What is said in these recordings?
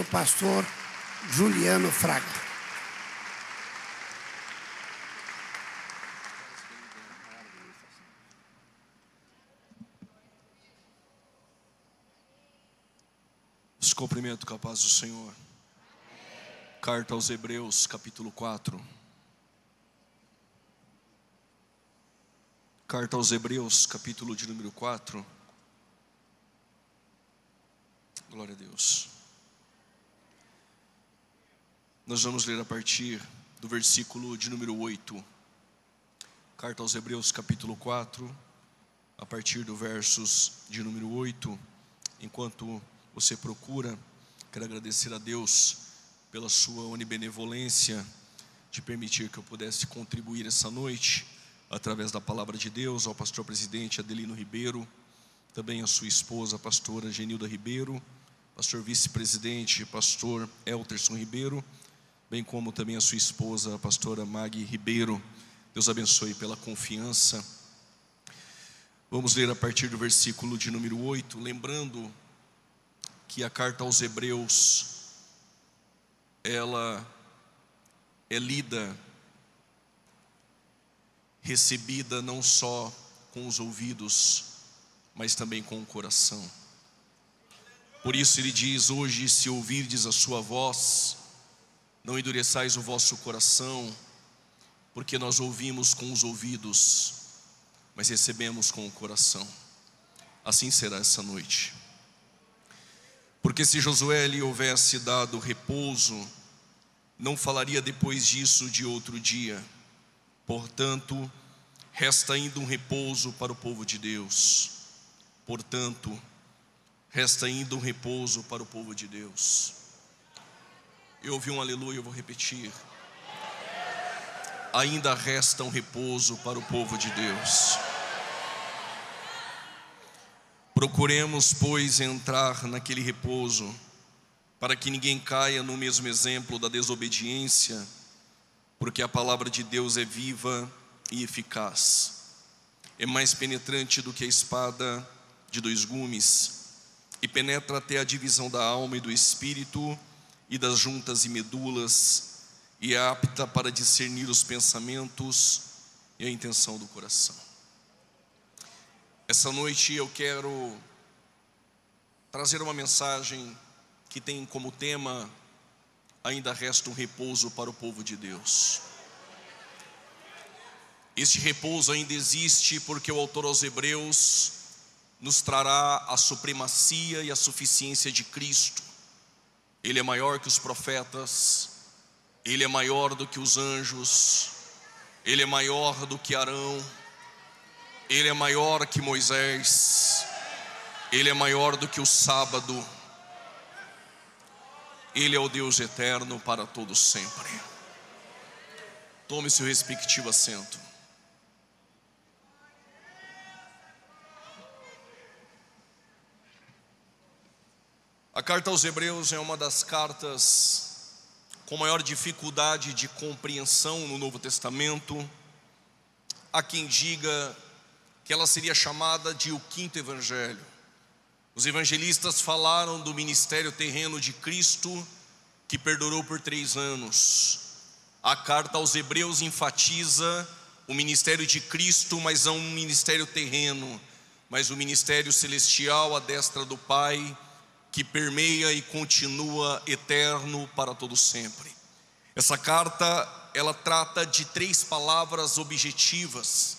do pastor Juliano Fraga. Os cumprimento com a paz do Senhor. Carta aos Hebreus, capítulo 4. Carta aos Hebreus, capítulo de número 4. Glória a Deus. Nós vamos ler a partir do versículo de número 8. Carta aos Hebreus, capítulo 4, a partir do versos de número 8. Enquanto você procura, quero agradecer a Deus pela sua onibenevolência de permitir que eu pudesse contribuir essa noite através da palavra de Deus, ao pastor presidente Adelino Ribeiro, também a sua esposa, a pastora Genilda Ribeiro, pastor vice-presidente, pastor Elterson Ribeiro, bem como também a sua esposa, a pastora Maggie Ribeiro. Deus abençoe pela confiança. Vamos ler a partir do versículo de número 8, lembrando que a carta aos Hebreus, ela é lida, recebida não só com os ouvidos, mas também com o coração. Por isso ele diz: hoje, se ouvirdes a sua voz, não endureçais o vosso coração, porque nós ouvimos com os ouvidos, mas recebemos com o coração. Assim será essa noite. Porque se Josué lhe houvesse dado repouso, não falaria depois disso de outro dia. Portanto, resta ainda um repouso para o povo de Deus. Portanto, resta ainda um repouso para o povo de Deus. Eu ouvi um aleluia, eu vou repetir. Ainda resta um repouso para o povo de Deus. Procuremos, pois, entrar naquele repouso, para que ninguém caia no mesmo exemplo da desobediência, porque a palavra de Deus é viva e eficaz, é mais penetrante do que a espada de dois gumes, e penetra até a divisão da alma e do espírito, e das juntas e medulas, e é apta para discernir os pensamentos e a intenção do coração. Essa noite eu quero trazer uma mensagem que tem como tema: ainda resta um repouso para o povo de Deus. Este repouso ainda existe porque o autor aos Hebreus nos trará a supremacia e a suficiência de Cristo. Ele é maior que os profetas, Ele é maior do que os anjos, Ele é maior do que Arão, Ele é maior que Moisés, Ele é maior do que o sábado. Ele é o Deus eterno para todo sempre. Tome seu respectivo assento. A carta aos Hebreus é uma das cartas com maior dificuldade de compreensão no Novo Testamento. Há quem diga que ela seria chamada de o quinto evangelho. Os evangelistas falaram do ministério terreno de Cristo, que perdurou por 3 anos. A carta aos Hebreus enfatiza o ministério de Cristo, mas não um ministério terreno, mas o ministério celestial à destra do Pai, que permeia e continua eterno para todo sempre. Essa carta, ela trata de 3 palavras objetivas.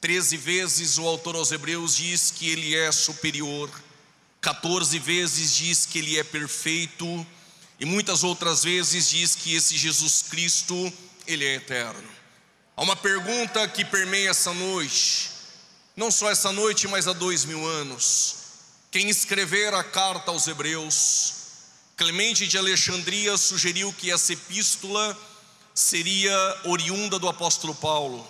13 vezes o autor aos Hebreus diz que ele é superior, 14 vezes diz que ele é perfeito, e muitas outras vezes diz que esse Jesus Cristo, ele é eterno. Há uma pergunta que permeia essa noite, não só essa noite, mas há 2000 anos. Quem escrever a carta aos Hebreus, Clemente de Alexandria, sugeriu que essa epístola seria oriunda do apóstolo Paulo,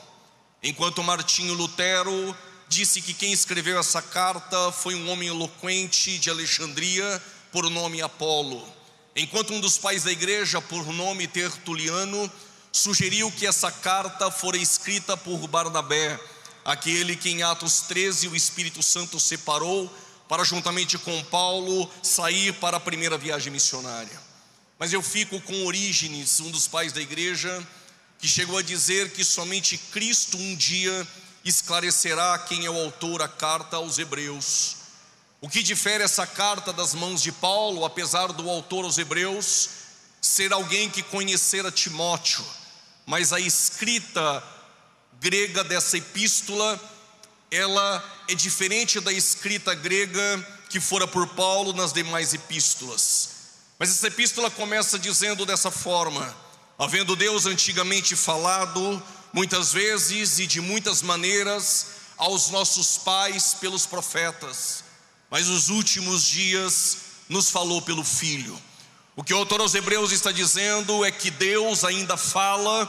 enquanto Martinho Lutero disse que quem escreveu essa carta foi um homem eloquente de Alexandria, por nome Apolo. Enquanto um dos pais da igreja, por nome Tertuliano, sugeriu que essa carta fora escrita por Barnabé, aquele que em Atos 13 o Espírito Santo separou para, juntamente com Paulo, sair para a primeira viagem missionária. Mas eu fico com Orígenes, um dos pais da igreja, que chegou a dizer que somente Cristo um dia esclarecerá quem é o autor da carta aos Hebreus. O que difere essa carta das mãos de Paulo, apesar do autor aos Hebreus ser alguém que conhecera Timóteo, mas a escrita grega dessa epístola, ela é diferente da escrita grega que fora por Paulo nas demais epístolas. Mas essa epístola começa dizendo dessa forma: havendo Deus antigamente falado, muitas vezes e de muitas maneiras, aos nossos pais pelos profetas, mas nos últimos dias nos falou pelo Filho. O que o autor aos Hebreus está dizendo é que Deus ainda fala,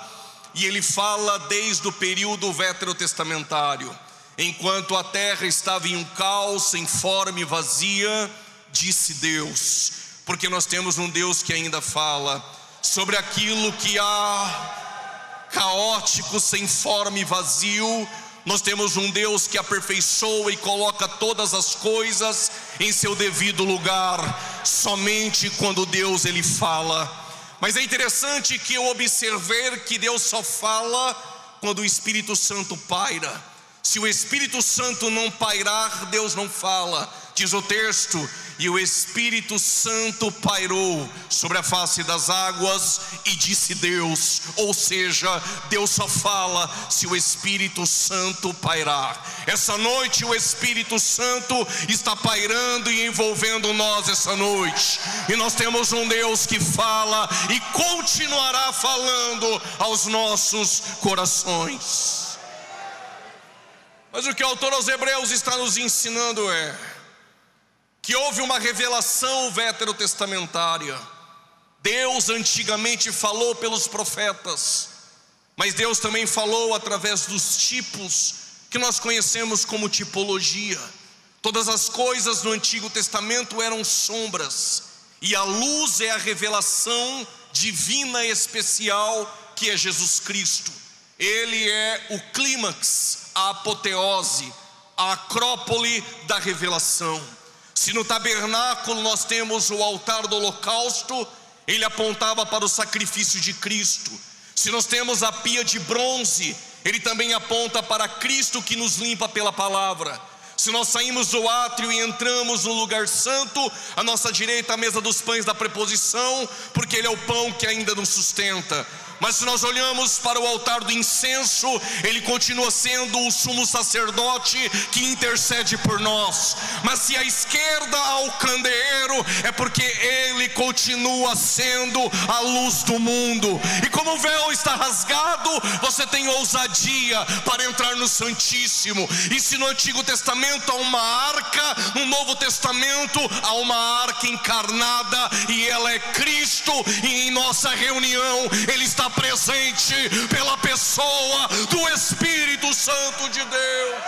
e Ele fala desde o período veterotestamentário. Enquanto a terra estava em um caos, sem forma e vazia, disse Deus. Porque nós temos um Deus que ainda fala sobre aquilo que há caótico, sem forma e vazio. Nós temos um Deus que aperfeiçoa e coloca todas as coisas em seu devido lugar, somente quando Deus Ele fala. Mas é interessante que eu observei que Deus só fala quando o Espírito Santo paira. Se o Espírito Santo não pairar, Deus não fala. Diz o texto: e o Espírito Santo pairou sobre a face das águas e disse Deus. Ou seja, Deus só fala se o Espírito Santo pairar. Essa noite o Espírito Santo está pairando e envolvendo nós essa noite. E nós temos um Deus que fala e continuará falando aos nossos corações. Mas o que o autor aos Hebreus está nos ensinando é que houve uma revelação veterotestamentária. Deus antigamente falou pelos profetas, mas Deus também falou através dos tipos que nós conhecemos como tipologia. Todas as coisas no Antigo Testamento eram sombras, e a luz é a revelação divina especial que é Jesus Cristo. Ele é o clímax, a apoteose, a acrópole da revelação. Se no tabernáculo nós temos o altar do holocausto, ele apontava para o sacrifício de Cristo. Se nós temos a pia de bronze, ele também aponta para Cristo que nos limpa pela palavra. Se nós saímos do átrio e entramos no lugar santo, à nossa direita a mesa dos pães da preposição, porque ele é o pão que ainda nos sustenta. Mas se nós olhamos para o altar do incenso, ele continua sendo o sumo sacerdote que intercede por nós. Mas se à esquerda há o candeeiro, é porque ele continua sendo a luz do mundo. E como o véu está rasgado, você tem ousadia para entrar no Santíssimo. E se no Antigo Testamento há uma arca, no Novo Testamento há uma arca encarnada, e ela é Cristo. E em nossa reunião ele está presente pela pessoa do Espírito Santo de Deus.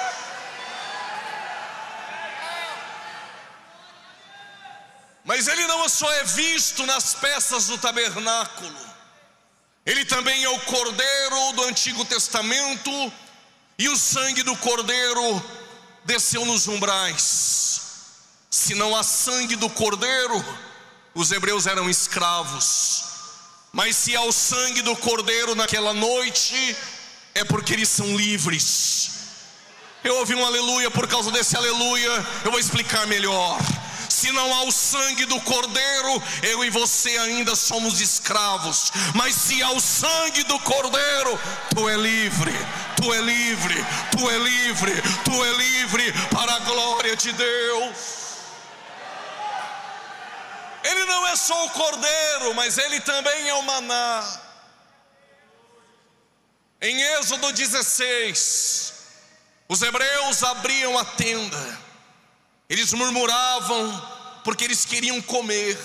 Mas ele não só é visto nas peças do tabernáculo, ele também é o Cordeiro do Antigo Testamento, e o sangue do Cordeiro desceu nos umbrais. Se não há sangue do Cordeiro, os hebreus eram escravos. Mas se há o sangue do Cordeiro naquela noite, é porque eles são livres. Eu ouvi um aleluia. Por causa desse aleluia, eu vou explicar melhor. Se não há o sangue do Cordeiro, eu e você ainda somos escravos. Mas se há o sangue do Cordeiro, tu é livre, tu é livre, tu é livre, tu é livre para a glória de Deus. Ele não é só o Cordeiro, mas ele também é o maná. Em Êxodo 16, os hebreus abriam a tenda. Eles murmuravam porque eles queriam comer.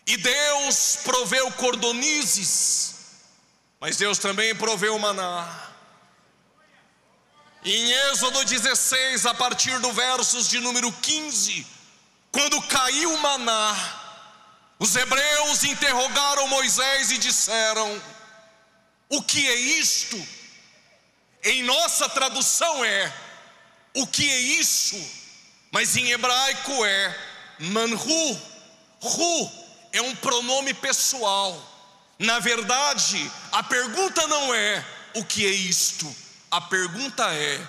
E Deus proveu cordonizes, mas Deus também proveu maná. E em Êxodo 16, a partir do versos de número 15, quando caiu o maná, os hebreus interrogaram Moisés e disseram: o que é isto? Em nossa tradução é: o que é isso? Mas em hebraico é manhu. Ru é um pronome pessoal. Na verdade, a pergunta não é o que é isto, a pergunta é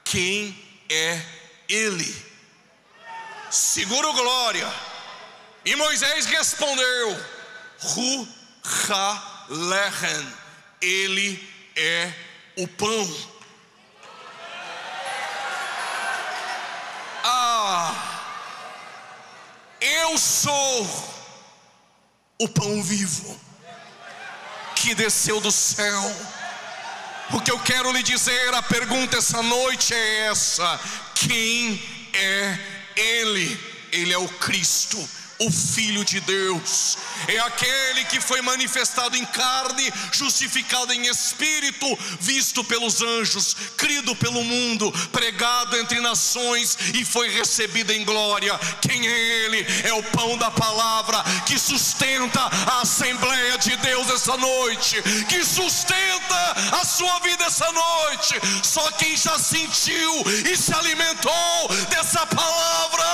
quem é Ele. Segura o glória. E Moisés respondeu: Hu ha lechem, Ele é o pão. Eu sou o pão vivo que desceu do céu. O que eu quero lhe dizer, a pergunta essa noite é essa: quem é Ele? Ele é o Cristo, o Filho de Deus. É aquele que foi manifestado em carne, justificado em espírito, visto pelos anjos, crido pelo mundo, pregado entre nações e foi recebido em glória. Quem é Ele? É o pão da palavra que sustenta a Assembleia de Deus essa noite, que sustenta a sua vida essa noite. Só quem já sentiu e se alimentou dessa palavra,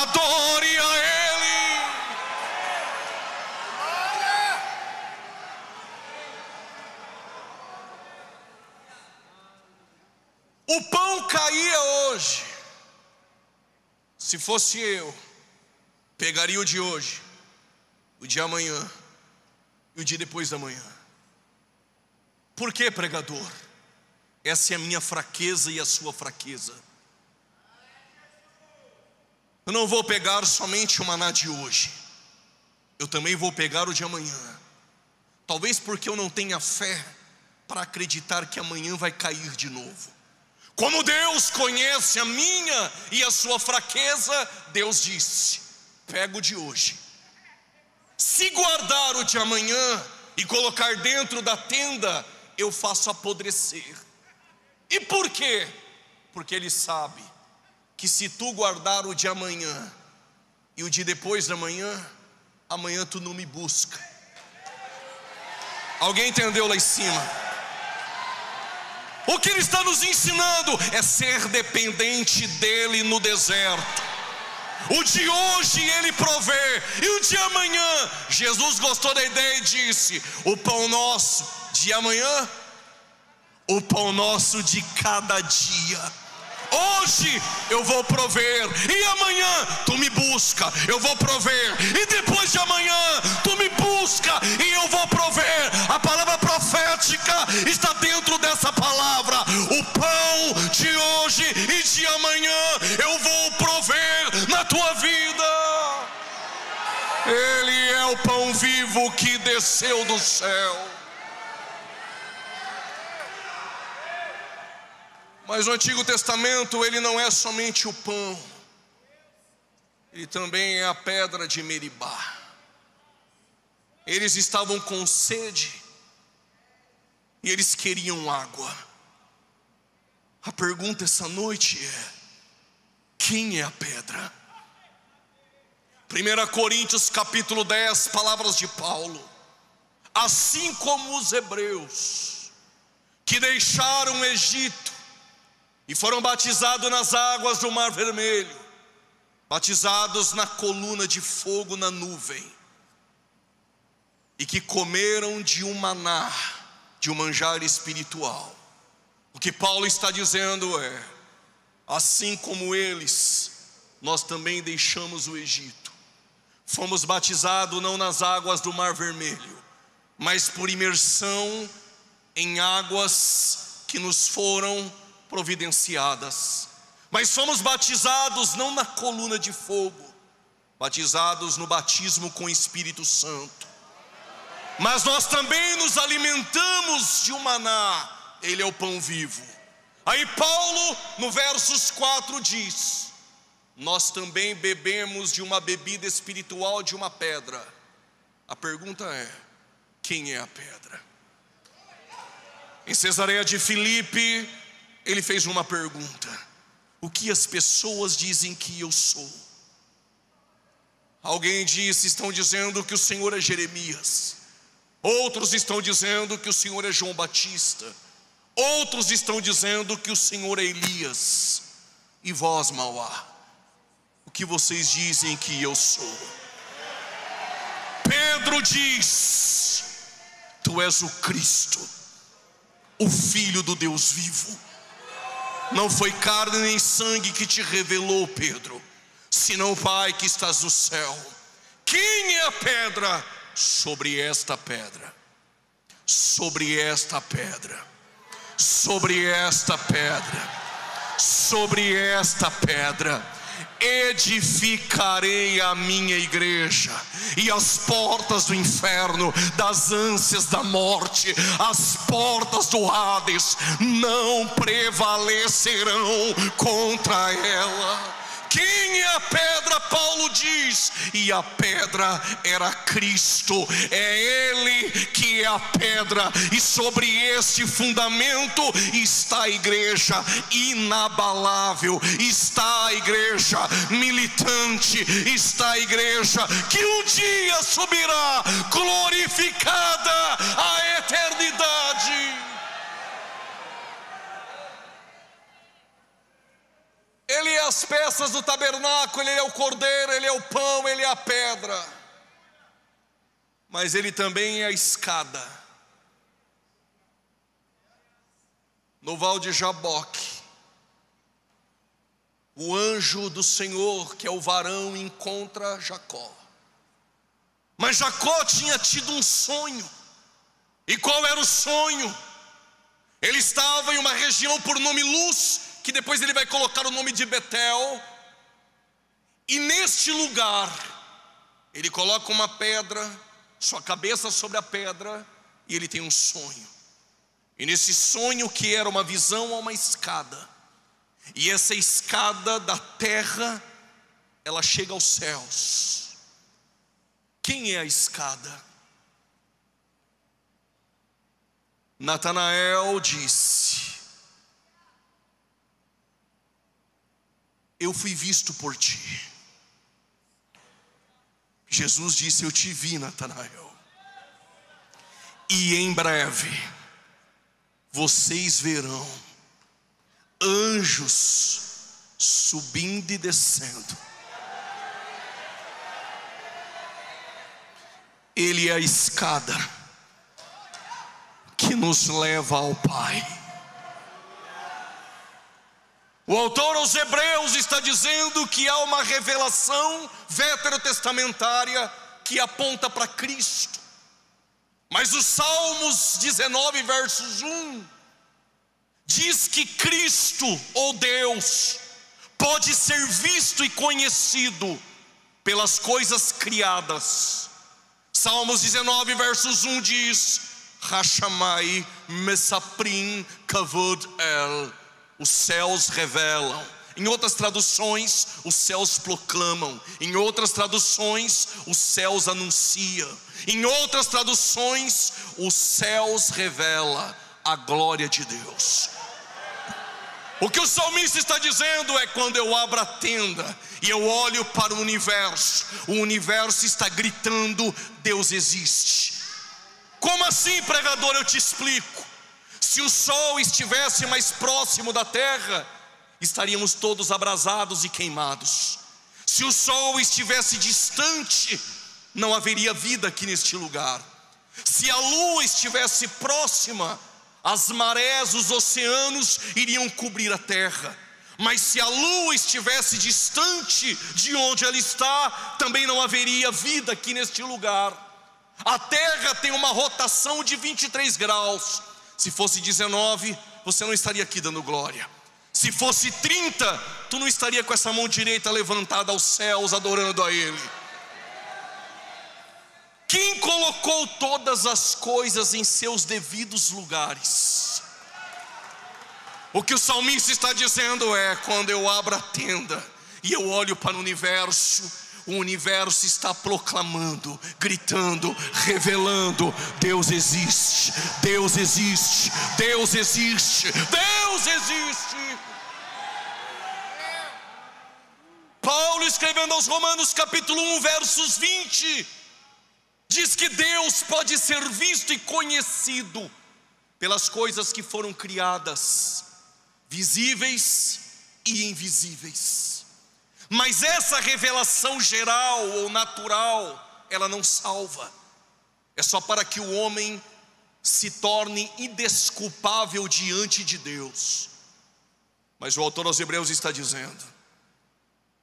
adore a Ele. O pão caía hoje. Se fosse eu, pegaria o de hoje, o de amanhã e o de depois da manhã. Por que, pregador? Essa é a minha fraqueza e a sua fraqueza. Eu não vou pegar somente o maná de hoje, eu também vou pegar o de amanhã. Talvez porque eu não tenha fé para acreditar que amanhã vai cair de novo. Como Deus conhece a minha e a sua fraqueza, Deus disse: pega o de hoje. Se guardar o de amanhã e colocar dentro da tenda, eu faço apodrecer. E por quê? Porque Ele sabe que se tu guardar o de amanhã e o de depois da manhã, amanhã tu não me busca. Alguém entendeu lá em cima? O que Ele está nos ensinando é ser dependente dEle no deserto. O de hoje Ele provê, e o de amanhã, Jesus gostou da ideia e disse: o pão nosso de amanhã, o pão nosso de cada dia. Hoje eu vou prover, e amanhã tu me busca, eu vou prover, e depois de amanhã tu me busca e eu vou prover. A palavra profética está dentro dessa palavra. O pão de hoje e de amanhã eu vou prover na tua vida. Ele é o pão vivo que desceu do céu. Mas o Antigo Testamento, ele não é somente o pão, ele também é a pedra de Meribá. Eles estavam com sede e eles queriam água. A pergunta essa noite é: quem é a pedra? 1 Coríntios capítulo 10, palavras de Paulo: assim como os hebreus que deixaram o Egito e foram batizados nas águas do Mar Vermelho, batizados na coluna de fogo na nuvem, e que comeram de um maná, de um manjar espiritual. O que Paulo está dizendo é: assim como eles, nós também deixamos o Egito. Fomos batizados não nas águas do Mar Vermelho, mas por imersão em águas que nos foram providenciadas. Mas fomos batizados não na coluna de fogo, batizados no batismo com o Espírito Santo. Mas nós também nos alimentamos de um maná, ele é o pão vivo. Aí Paulo no versos 4 diz: nós também bebemos de uma bebida espiritual de uma pedra. A pergunta é: quem é a pedra? Em Cesareia de Filipe, ele fez uma pergunta: o que as pessoas dizem que eu sou? Alguém disse: estão dizendo que o Senhor é Jeremias. Outros estão dizendo que o Senhor é João Batista. Outros estão dizendo que o Senhor é Elias. E vós, Mauá, o que vocês dizem que eu sou? Pedro diz: tu és o Cristo, o Filho do Deus vivo. Não foi carne nem sangue que te revelou, Pedro, senão o Pai que estás no céu. Quem é a pedra? Sobre esta pedra, sobre esta pedra, sobre esta pedra, sobre esta pedra edificarei a minha igreja, e as portas do inferno, das ânsias da morte, as portas do Hades não prevalecerão contra ela. Quem é a pedra? Paulo diz, e a pedra era Cristo. É Ele que é a pedra, e sobre este fundamento está a igreja inabalável, está a igreja militante, está a igreja que um dia subirá glorificada à eternidade. Ele é as peças do tabernáculo, Ele é o cordeiro, Ele é o pão, Ele é a pedra. Mas Ele também é a escada. No val de Jaboque, o anjo do Senhor, que é o varão, encontra Jacó. Mas Jacó tinha tido um sonho. E qual era o sonho? Ele estava em uma região por nome Luz, que depois ele vai colocar o nome de Betel, e neste lugar, ele coloca uma pedra, sua cabeça sobre a pedra, e ele tem um sonho. E nesse sonho, que era uma visão, há uma escada, e essa escada da terra, ela chega aos céus. Quem é a escada? Natanael disse: eu fui visto por ti. Jesus disse: eu te vi, Natanael, e em breve vocês verão anjos subindo e descendo. Ele é a escada que nos leva ao Pai. O autor aos Hebreus está dizendo que há uma revelação veterotestamentária que aponta para Cristo. Mas os Salmos 19, versos 1, diz que Cristo, ou Deus, pode ser visto e conhecido pelas coisas criadas. Salmos 19, versos 1 diz: Hashamai mesaprim kavod el. Os céus revelam. Em outras traduções, os céus proclamam. Em outras traduções, os céus anunciam. Em outras traduções, os céus revelam a glória de Deus. O que o salmista está dizendo é: quando eu abro a tenda e eu olho para o universo está gritando: Deus existe. Como assim, pregador? Eu te explico. Se o sol estivesse mais próximo da terra, estaríamos todos abrasados e queimados. Se o sol estivesse distante, não haveria vida aqui neste lugar. Se a lua estivesse próxima, as marés, os oceanos iriam cobrir a terra. Mas se a lua estivesse distante de onde ela está, também não haveria vida aqui neste lugar. A terra tem uma rotação de 23 graus. Se fosse 19, você não estaria aqui dando glória. Se fosse 30, tu não estaria com essa mão direita levantada aos céus, adorando a Ele. Quem colocou todas as coisas em seus devidos lugares? O que o salmista está dizendo é: quando eu abro a tenda e eu olho para o universo está proclamando, gritando, revelando: Deus existe, Deus existe, Deus existe, Deus existe. Paulo, escrevendo aos Romanos capítulo 1, versos 20, diz que Deus pode ser visto e conhecido pelas coisas que foram criadas, visíveis e invisíveis. Mas essa revelação geral ou natural, ela não salva. é só para que o homem se torne indesculpável diante de Deus. Mas o autor aos Hebreus está dizendo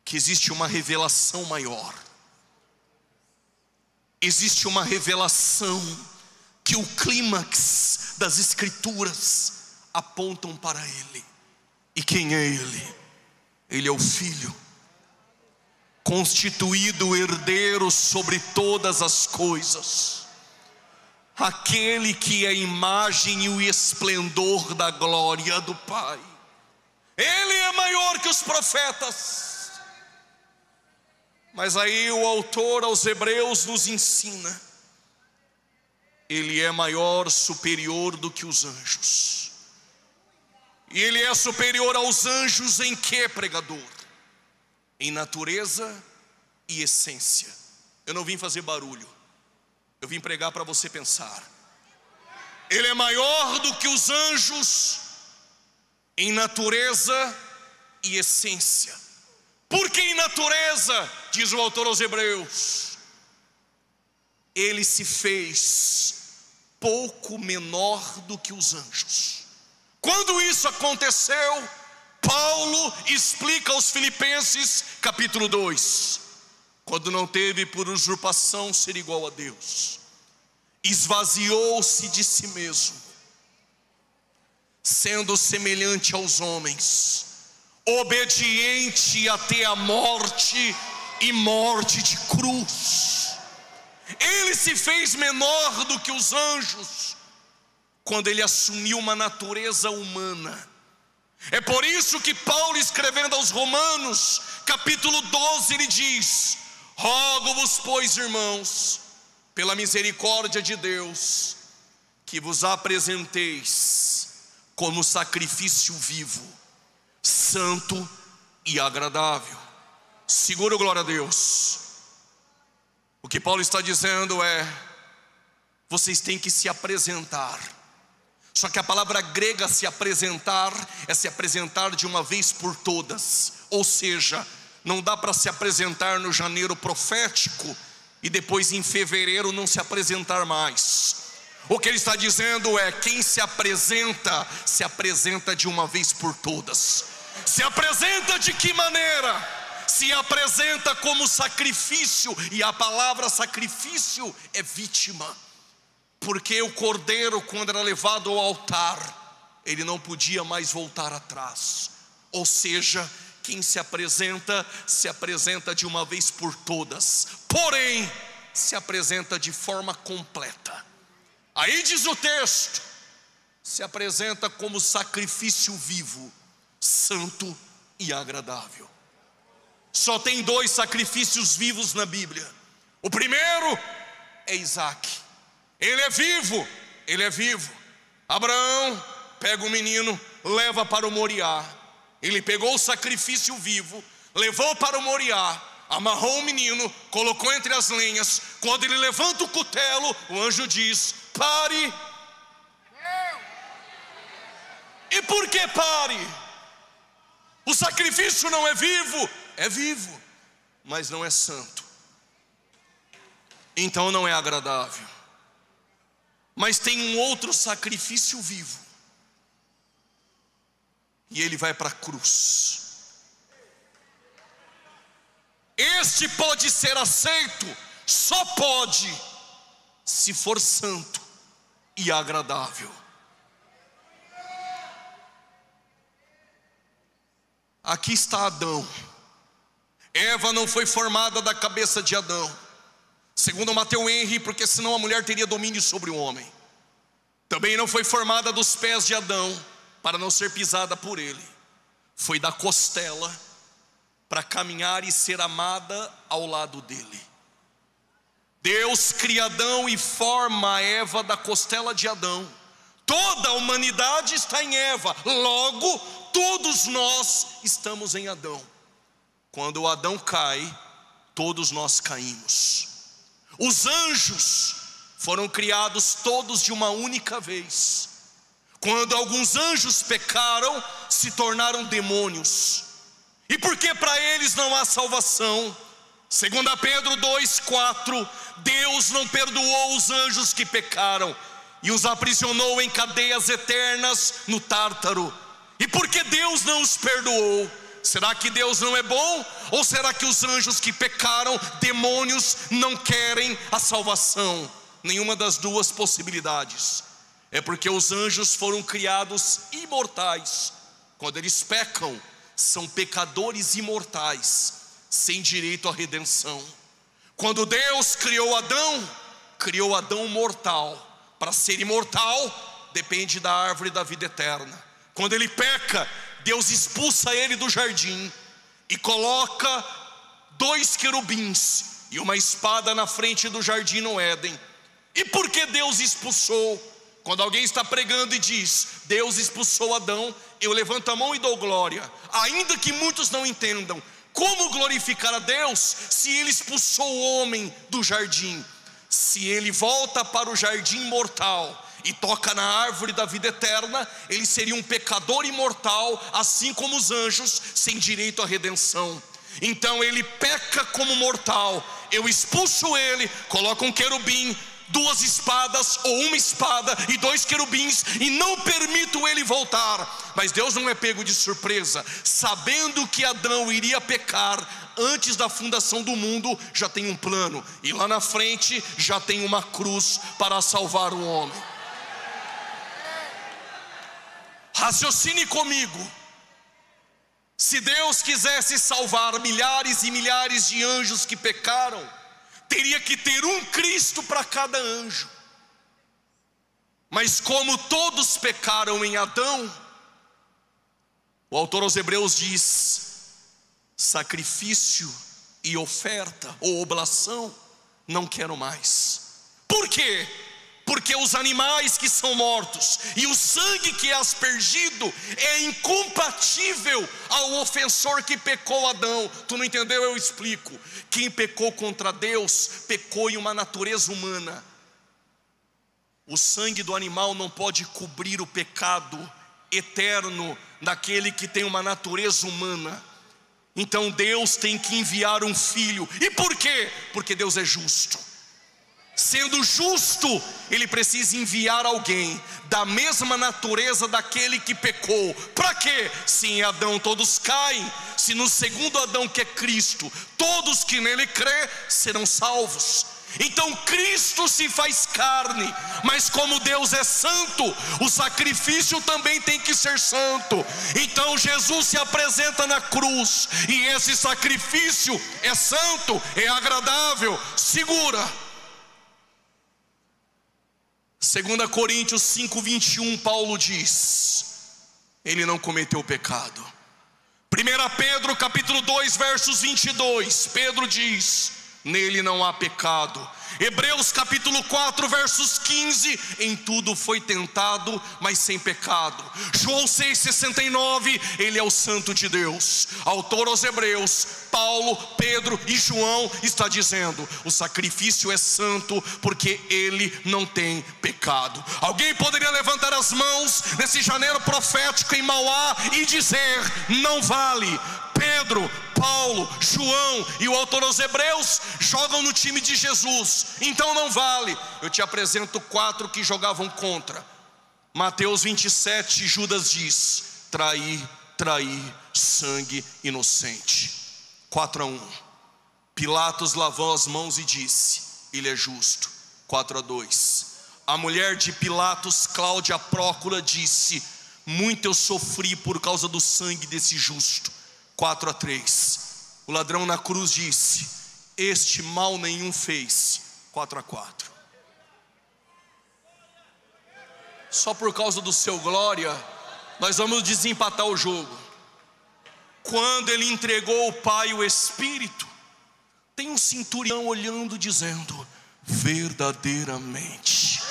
que existe uma revelação maior. Existe uma revelação que o clímax das Escrituras apontam para Ele. E quem é Ele? Ele é o Filho, constituído herdeiro sobre todas as coisas, aquele que é a imagem e o esplendor da glória do Pai. Ele é maior que os profetas. Mas aí o autor aos Hebreus nos ensina: Ele é maior, superior do que os anjos. E Ele é superior aos anjos em que, pregador? Em natureza e essência. Eu não vim fazer barulho, eu vim pregar para você pensar. Ele é maior do que os anjos em natureza e essência. Por que em natureza? Diz o autor aos Hebreus: Ele se fez pouco menor do que os anjos. Quando isso aconteceu, Paulo explica aos Filipenses capítulo 2: quando não teve por usurpação ser igual a Deus, esvaziou-se de si mesmo, sendo semelhante aos homens, obediente até a morte e morte de cruz. Ele se fez menor do que os anjos quando ele assumiu uma natureza humana. É por isso que Paulo, escrevendo aos Romanos, capítulo 12, ele diz: rogo-vos, pois, irmãos, pela misericórdia de Deus, que vos apresenteis como sacrifício vivo, santo e agradável. Segura, glória a Deus. O que Paulo está dizendo é: vocês têm que se apresentar. Só que a palavra grega se apresentar é se apresentar de uma vez por todas. Ou seja, não dá para se apresentar no janeiro profético e depois em fevereiro não se apresentar mais. O que ele está dizendo é: quem se apresenta de uma vez por todas. Se apresenta de que maneira? Se apresenta como sacrifício. E a palavra sacrifício é vítima, porque o cordeiro, quando era levado ao altar, ele não podia mais voltar atrás. Ou seja, quem se apresenta de uma vez por todas, porém se apresenta de forma completa. Aí diz o texto: se apresenta como sacrifício vivo, santo e agradável. Só tem 2 sacrifícios vivos na Bíblia. O primeiro é Isaac. Ele é vivo, ele é vivo. Abraão pega o menino, leva para o Moriá. Ele pegou o sacrifício vivo, levou para o Moriá, amarrou o menino, colocou entre as lenhas. Quando ele levanta o cutelo, o anjo diz: pare. E por que pare? O sacrifício não é vivo? É vivo, mas não é santo, então não é agradável. Mas tem um outro sacrifício vivo, e ele vai para a cruz. Este pode ser aceito, só pode, se for santo e agradável. Aqui está Adão. Eva não foi formada da cabeça de Adão, segundo Matthew Henry, porque senão a mulher teria domínio sobre o homem. Também não foi formada dos pés de Adão, para não ser pisada por ele. Foi da costela, para caminhar e ser amada ao lado dele. Deus cria Adão e forma a Eva da costela de Adão. Toda a humanidade está em Eva, logo todos nós estamos em Adão. Quando Adão cai, todos nós caímos. Os anjos foram criados todos de uma única vez. Quando alguns anjos pecaram, se tornaram demônios. E porque para eles não há salvação, 2 Pedro 2,4: Deus não perdoou os anjos que pecaram e os aprisionou em cadeias eternas no Tártaro. E por que Deus não os perdoou? Será que Deus não é bom? Ou será que os anjos que pecaram, demônios, não querem a salvação? Nenhuma das duas possibilidades. É porque os anjos foram criados imortais. Quando eles pecam, são pecadores imortais, sem direito à redenção. Quando Deus criou Adão mortal. Para ser imortal, depende da árvore da vida eterna. Quando ele peca, Deus expulsa ele do jardim e coloca 2 querubins e uma espada na frente do jardim no Éden. E por que Deus expulsou? Quando alguém está pregando e diz: Deus expulsou Adão, eu levanto a mão e dou glória. Ainda que muitos não entendam, como glorificar a Deus se ele expulsou o homem do jardim? Se ele volta para o jardim mortal e toca na árvore da vida eterna, ele seria um pecador imortal, assim como os anjos, sem direito à redenção. Então ele peca como mortal, eu expulso ele, coloco um querubim, 2 espadas ou uma espada e 2 querubins, e não permito ele voltar. Mas Deus não é pego de surpresa. Sabendo que Adão iria pecar antes da fundação do mundo, já tem um plano, e lá na frente já tem uma cruz para salvar o homem. Raciocine comigo. Se Deus quisesse salvar milhares e milhares de anjos que pecaram, teria que ter um Cristo para cada anjo. Mas como todos pecaram em Adão, o autor aos Hebreus diz: sacrifício e oferta ou oblação não quero mais. Por quê? Porque os animais que são mortos e o sangue que é aspergido é incompatível ao ofensor que pecou Adão. Tu não entendeu? Eu explico. Quem pecou contra Deus, pecou em uma natureza humana. O sangue do animal não pode cobrir o pecado eterno daquele que tem uma natureza humana. Então Deus tem que enviar um filho. E por quê? Porque Deus é justo. Sendo justo, ele precisa enviar alguém da mesma natureza daquele que pecou. Para quê? Se em Adão todos caem, se no segundo Adão, que é Cristo, todos que nele crê serão salvos. Então Cristo se faz carne, mas como Deus é santo, o sacrifício também tem que ser santo. Então Jesus se apresenta na cruz, e esse sacrifício é santo, é agradável. Segura. 2 Coríntios 5:21, Paulo diz: ele não cometeu pecado. 1 Pedro capítulo 2 versos 22, Pedro diz: nele não há pecado. Hebreus capítulo 4 versos 15, em tudo foi tentado, mas sem pecado. João 6,69, ele é o santo de Deus. Autor aos Hebreus, Paulo, Pedro e João está dizendo: o sacrifício é santo porque ele não tem pecado. Alguém poderia levantar as mãos nesse janeiro profético em Mauá e dizer: não vale. Pedro, Paulo, João e o autor aos Hebreus jogam no time de Jesus, então não vale. Eu te apresento 4 que jogavam contra. Mateus 27, Judas diz: trair sangue inocente. 4-1. Pilatos lavou as mãos e disse: ele é justo. 4-2. A mulher de Pilatos, Cláudia Prócula, disse: muito eu sofri por causa do sangue desse justo. 4-3. O ladrão na cruz disse: este mal nenhum fez. 4-4. Só por causa do seu glória, nós vamos desempatar o jogo. Quando ele entregou ao Pai o Espírito, tem um centurião olhando, dizendo: verdadeiramente,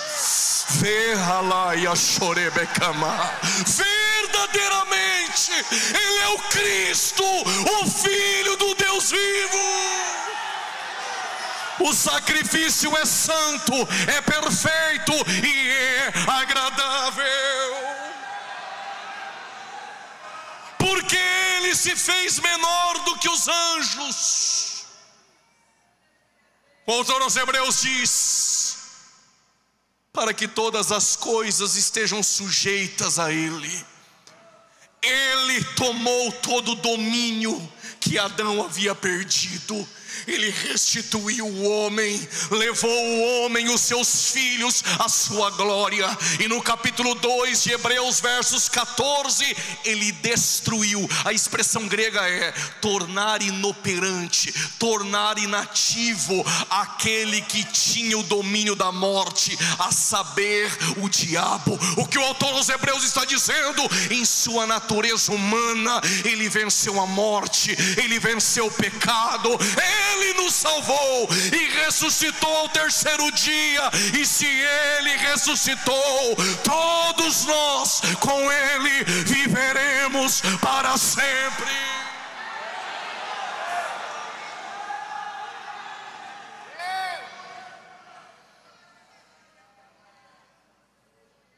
verdadeiramente, ele é o Cristo, o Filho do Deus vivo. O sacrifício é santo, é perfeito e é agradável. Porque ele se fez menor do que os anjos. O autor aos Hebreus diz: para que todas as coisas estejam sujeitas a Ele. Ele tomou todo o domínio que Adão havia perdido. Ele restituiu o homem, levou o homem, os seus filhos, à sua glória. E no capítulo 2 de Hebreus, versos 14, ele destruiu. A expressão grega é tornar inoperante, tornar inativo aquele que tinha o domínio da morte, a saber, o diabo. O que o autor dos Hebreus está dizendo? Em sua natureza humana, ele venceu a morte, ele venceu o pecado, Ele nos salvou e ressuscitou ao terceiro dia. E se Ele ressuscitou, todos nós com Ele viveremos para sempre.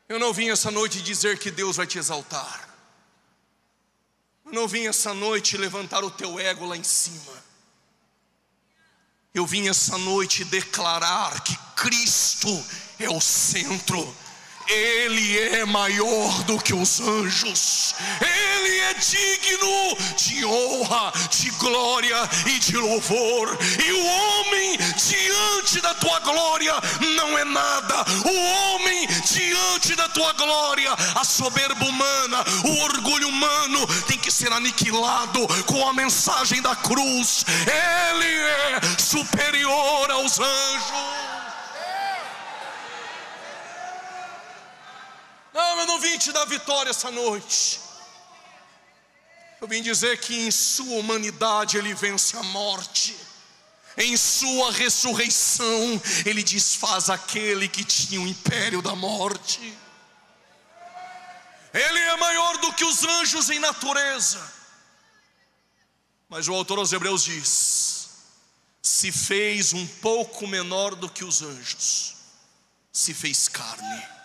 Eu não vim essa noite dizer que Deus vai te exaltar. Eu não vim essa noite levantar o teu ego lá em cima. Eu vim essa noite declarar que Cristo é o centro. Ele é maior do que os anjos. Ele é digno de honra, de glória e de louvor. E o homem diante da tua glória não é nada. O homem diante da tua glória, a soberba humana, o orgulho humano tem que ser aniquilado com a mensagem da cruz. Ele é superior aos anjos. Não, eu não vim te dar vitória essa noite. Eu vim dizer que em sua humanidade Ele vence a morte. Em sua ressurreição Ele desfaz aquele que tinha o império da morte. Ele é maior do que os anjos em natureza. Mas o autor aos Hebreus diz: se fez um pouco menor do que os anjos, se fez carne.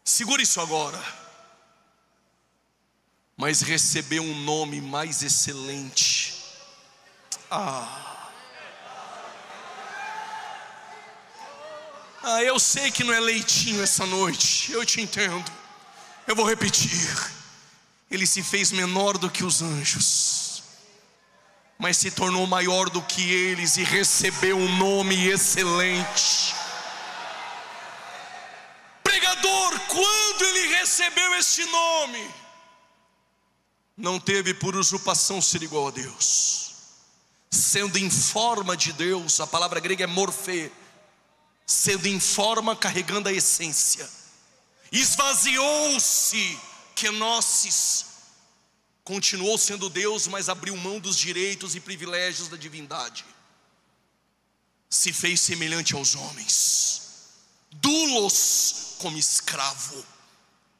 Segura isso agora. Mas recebeu um nome mais excelente. Eu sei que não é leitinho essa noite, eu te entendo. Eu vou repetir. Ele se fez menor do que os anjos, mas se tornou maior do que eles e recebeu um nome excelente. Pregador, quando ele recebeu este nome, não teve por usurpação ser igual a Deus. Sendo em forma de Deus, a palavra grega é morfê, sendo em forma, carregando a essência, esvaziou-se, kenosis, continuou sendo Deus, mas abriu mão dos direitos e privilégios da divindade. Se fez semelhante aos homens, doulos, como escravo,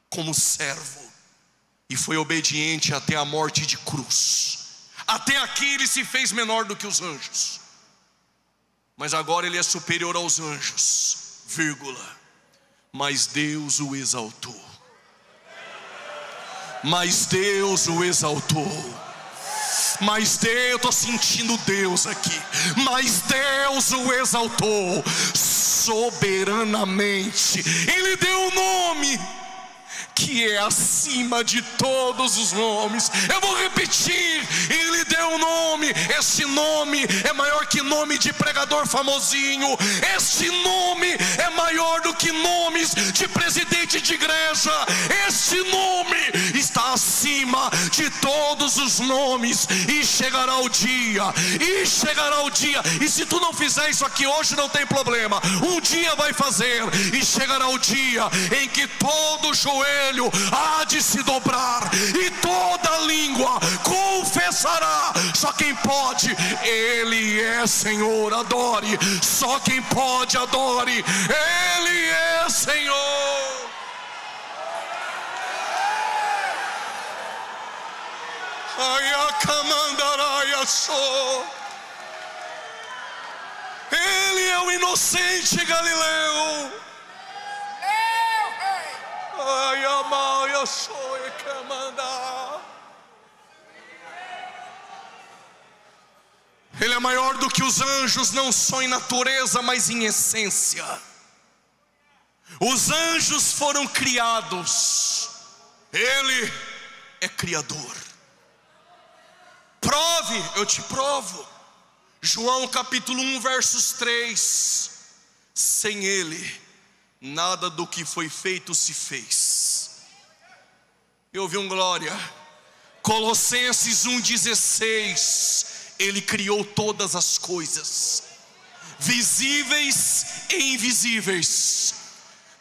como servo, e foi obediente até a morte de cruz. Até aqui ele se fez menor do que os anjos, mas agora ele é superior aos anjos, vírgula, mas Deus o exaltou. Mas Deus o exaltou. Mas Deus, eu estou sentindo Deus aqui. Mas Deus o exaltou soberanamente. Ele deu um nome que é acima de todos os nomes. Eu vou repetir. Ele deu um nome. Esse nome é maior que nome de pregador famosinho. Esse nome é maior do que nomes de presidente de igreja. Esse nome está acima de todos os nomes. E chegará o dia. E chegará o dia. E se tu não fizer isso aqui hoje, não tem problema. Um dia vai fazer. E chegará o dia em que todo joelho há de se dobrar e toda língua confessará. Só quem pode, Ele é Senhor, adore. Só quem pode, adore. Ele é Senhor. Ele é o inocente Galileu. Ele é maior do que os anjos, não só em natureza, mas em essência. Os anjos foram criados, Ele é Criador. Prove, eu te provo. João capítulo 1, versos 3. Sem Ele, nada do que foi feito se fez. Eu ouvi um glória. Colossenses 1,16. Ele criou todas as coisas, visíveis e invisíveis.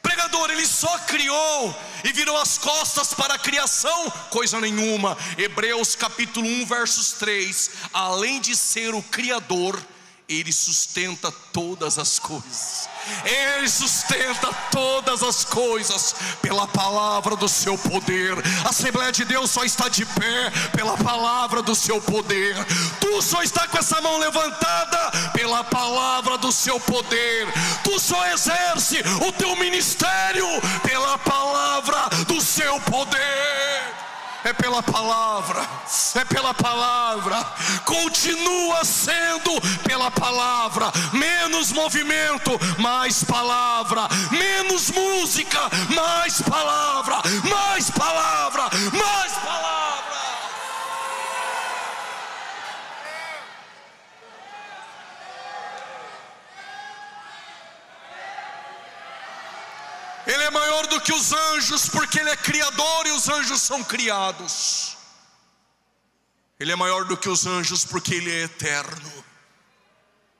Pregador, Ele só criou e virou as costas para a criação? Coisa nenhuma. Hebreus capítulo 1, versos 3. Além de ser o Criador, Ele sustenta todas as coisas. Ele sustenta todas as coisas pela palavra do seu poder. A Assembleia de Deus só está de pé pela palavra do seu poder. Tu só está com essa mão levantada pela palavra do seu poder. Tu só exerce o teu ministério pela palavra do seu poder. É pela palavra, é pela palavra. Continua sendo pela palavra. Menos movimento, mais palavra. Menos música, mais palavra. Mais palavra, mais palavra. Ele é maior do que os anjos, porque Ele é Criador e os anjos são criados. Ele é maior do que os anjos, porque Ele é eterno.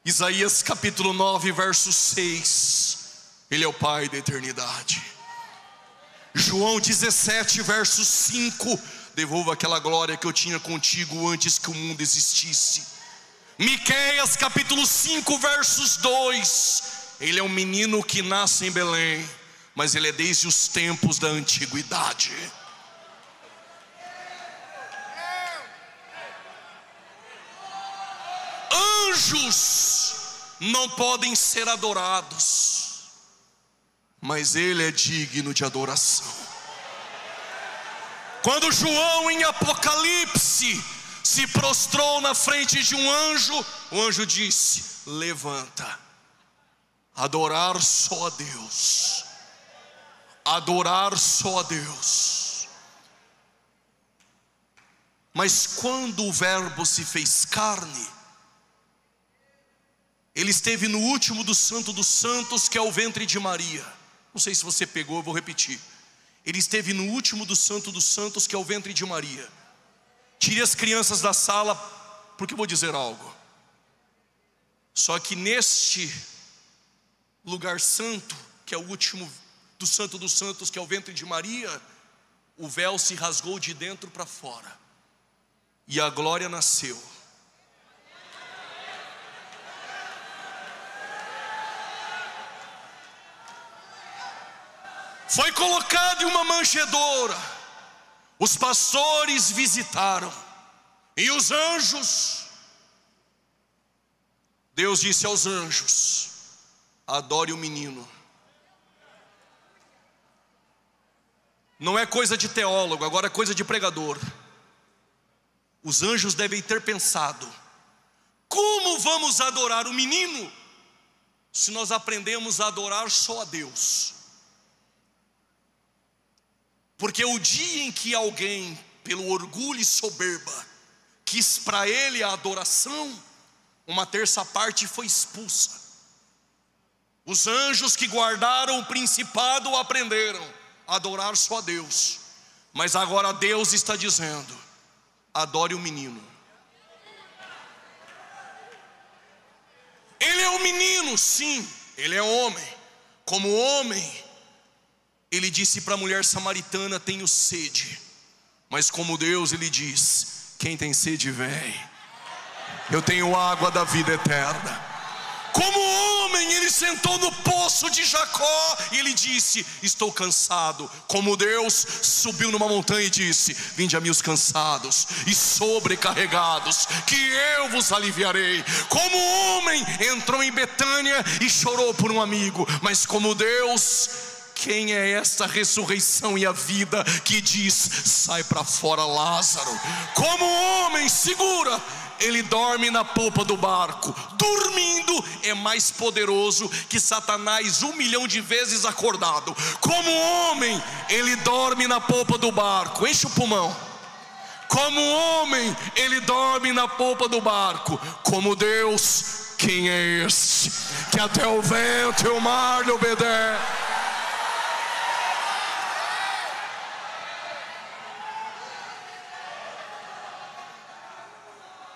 Isaías capítulo 9, verso 6. Ele é o Pai da eternidade. João 17, verso 5. Devolva aquela glória que eu tinha contigo antes que o mundo existisse. Miqueias capítulo 5, versos 2. Ele é um menino que nasce em Belém, mas Ele é desde os tempos da antiguidade. Anjos não podem ser adorados, mas Ele é digno de adoração. Quando João em Apocalipse se prostrou na frente de um anjo, o anjo disse: levanta, adorar só a Deus. Adorar só a Deus. Mas quando o Verbo se fez carne, Ele esteve no último do Santo dos Santos, que é o ventre de Maria. Não sei se você pegou, eu vou repetir. Ele esteve no último do Santo dos Santos, que é o ventre de Maria. Tire as crianças da sala, porque eu vou dizer algo. Só que neste lugar santo, que é o último do Santo dos Santos, que é o ventre de Maria, o véu se rasgou de dentro para fora, e a glória nasceu. Foi colocado em uma manjedoura. Os pastores visitaram, e os anjos, Deus disse aos anjos: adore o menino. Não é coisa de teólogo, agora é coisa de pregador. Os anjos devem ter pensado: como vamos adorar o menino se nós aprendemos a adorar só a Deus? Porque o dia em que alguém, pelo orgulho e soberba, quis para ele a adoração, uma terça parte foi expulsa. Os anjos que guardaram o principado aprenderam a adorar só a Deus. Mas agora Deus está dizendo: adore o menino. Ele é um menino, sim, ele é homem. Como homem, ele disse para a mulher samaritana: tenho sede. Mas como Deus, ele diz: quem tem sede vem, eu tenho água da vida eterna. Como homem, ele sentou no poço de Jacó e ele disse: estou cansado. Como Deus, subiu numa montanha e disse: vinde a mim os cansados e sobrecarregados, que eu vos aliviarei. Como homem, entrou em Betânia e chorou por um amigo. Mas como Deus, quem é esta ressurreição e a vida que diz: sai para fora Lázaro? Como homem, segura. ele dorme na polpa do barco. Dormindo é mais poderoso que Satanás 1 milhão de vezes acordado. Como homem, ele dorme na polpa do barco. Enche o pulmão. Como homem, ele dorme na polpa do barco. Como Deus, quem é este que até o vento e o mar lhe obedecem?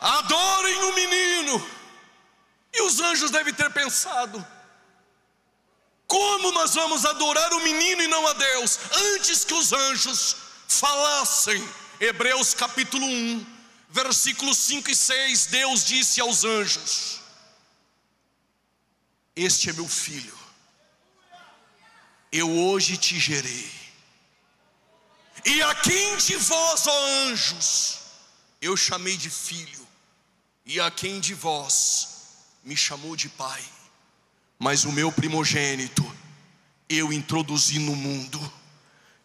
Adorem o menino. E os anjos devem ter pensado: como nós vamos adorar o menino e não a Deus? Antes que os anjos falassem, Hebreus capítulo 1, versículos 5 e 6, Deus disse aos anjos: este é meu filho, eu hoje te gerei. E a quem de vós, ó anjos, eu chamei de filho, e a quem de vós me chamou de pai. Mas o meu primogênito eu introduzi no mundo,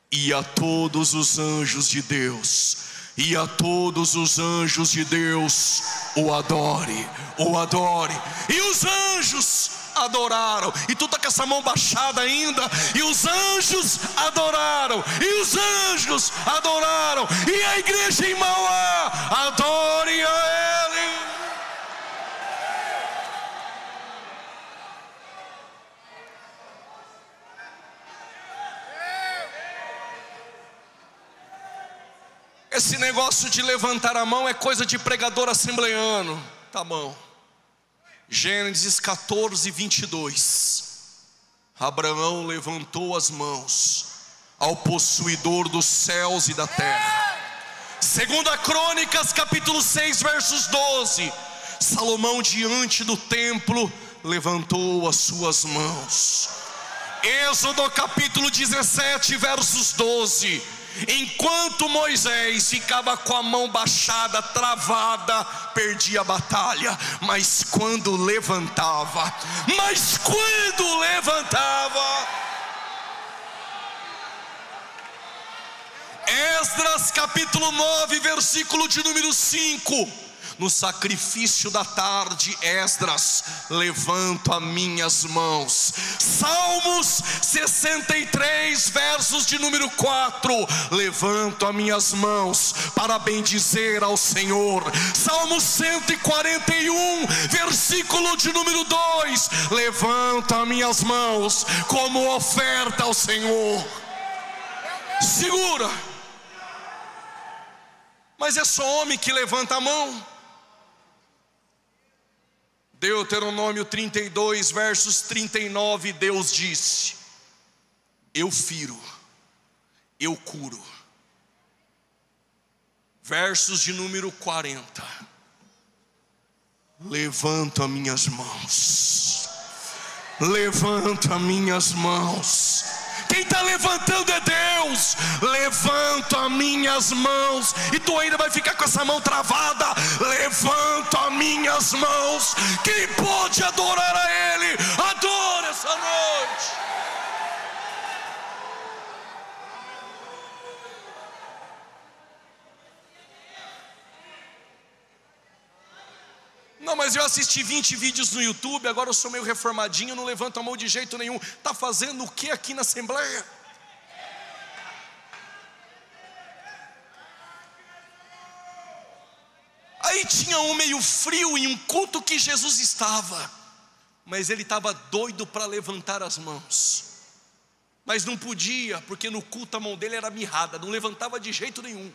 e a todos os anjos de Deus, e a todos os anjos de Deus o adore, o adore. E os anjos adoraram. E tu tá com essa mão baixada ainda. E os anjos adoraram, e os anjos adoraram. E a igreja em Mauá, adore a Ele. Esse negócio de levantar a mão é coisa de pregador assembleiano. Tá bom. Gênesis 14, 22. Abraão levantou as mãos ao possuidor dos céus e da terra. 2 Crônicas capítulo 6, versos 12. Salomão diante do templo levantou as suas mãos. Êxodo capítulo 17, versos 12. Enquanto Moisés ficava com a mão baixada, travada, perdia a batalha. Mas quando levantava, Esdras capítulo 9, versículo de número 5. No sacrifício da tarde, Esdras, levanto as minhas mãos. Salmos 63, versos de número 4. Levanto as minhas mãos para bendizer ao Senhor. Salmos 141, versículo de número 2. Levanto as minhas mãos como oferta ao Senhor. Segura. Mas é só homem que levanta a mão? Deuteronômio 32, versos 39, Deus disse: eu firo, eu curo. Versos de número 40. Levanto as minhas mãos. Levanto as minhas mãos. Quem está levantando é Deus. Levanto as minhas mãos. E tu ainda vai ficar com essa mão travada. Levanto as minhas mãos. Quem pode adorar a Ele, adora essa noite. Não, mas eu assisti 20 vídeos no YouTube, agora eu sou meio reformadinho, não levanto a mão de jeito nenhum. Está fazendo o que aqui na Assembleia? Aí tinha um meio frio em um culto que Jesus estava, mas ele estava doido para levantar as mãos, mas não podia, porque no culto a mão dele era mirrada, não levantava de jeito nenhum.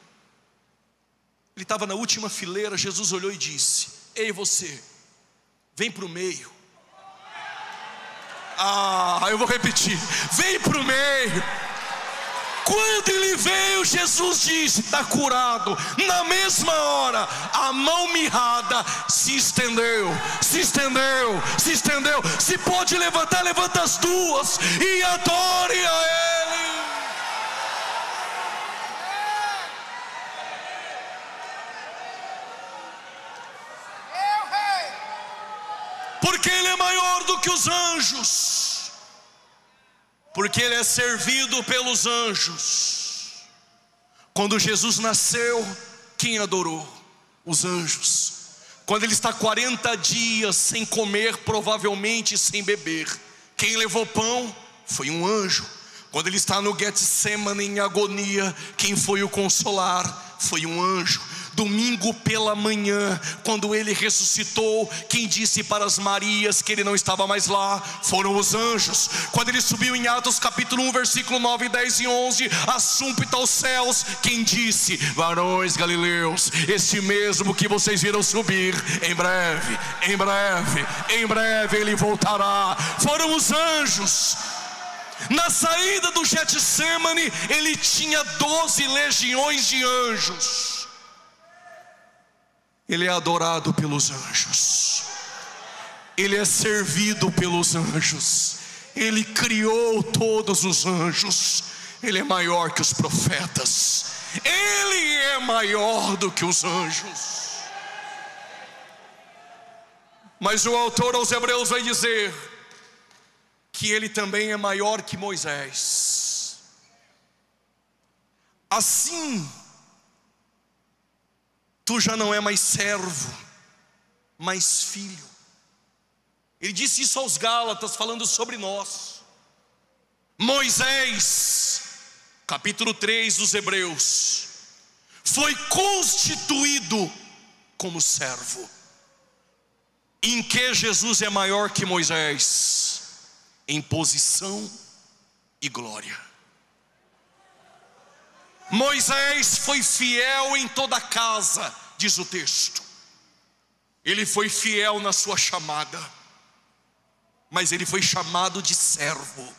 Ele estava na última fileira. Jesus olhou e disse: ei você, vem para o meio. Eu vou repetir: vem para o meio. Quando ele veio, Jesus disse: está curado. Na mesma hora, a mão mirrada se estendeu, se estendeu, se estendeu. Se pode levantar, levanta as duas e adore a Ele. Porque Ele é maior do que os anjos, porque Ele é servido pelos anjos. Quando Jesus nasceu, quem adorou? Os anjos. quando ele está 40 dias sem comer, provavelmente sem beber, quem levou pão foi um anjo. Quando ele está no Getsemane em agonia, quem foi o consolar? Foi um anjo. Domingo pela manhã, quando ele ressuscitou, quem disse para as Marias que ele não estava mais lá? Foram os anjos. Quando ele subiu em Atos capítulo 1, versículo 9, 10 e 11, assumpto aos céus, quem disse? Varões galileus, este mesmo que vocês viram subir, em breve, em breve, em breve ele voltará. Foram os anjos. Na saída do Getsemane, ele tinha 12 legiões de anjos. Ele é adorado pelos anjos, ele é servido pelos anjos, ele criou todos os anjos. Ele é maior que os profetas, ele é maior do que os anjos. Mas o autor aos Hebreus vai dizer que ele também é maior que Moisés. Assim, tu já não é mais servo, mas filho. Ele disse isso aos Gálatas, falando sobre nós. Moisés, capítulo 3 dos Hebreus, foi constituído como servo. Em que Jesus é maior que Moisés? Em posição e glória. Moisés foi fiel em toda a casa, diz o texto. Ele foi fiel na sua chamada, mas ele foi chamado de servo.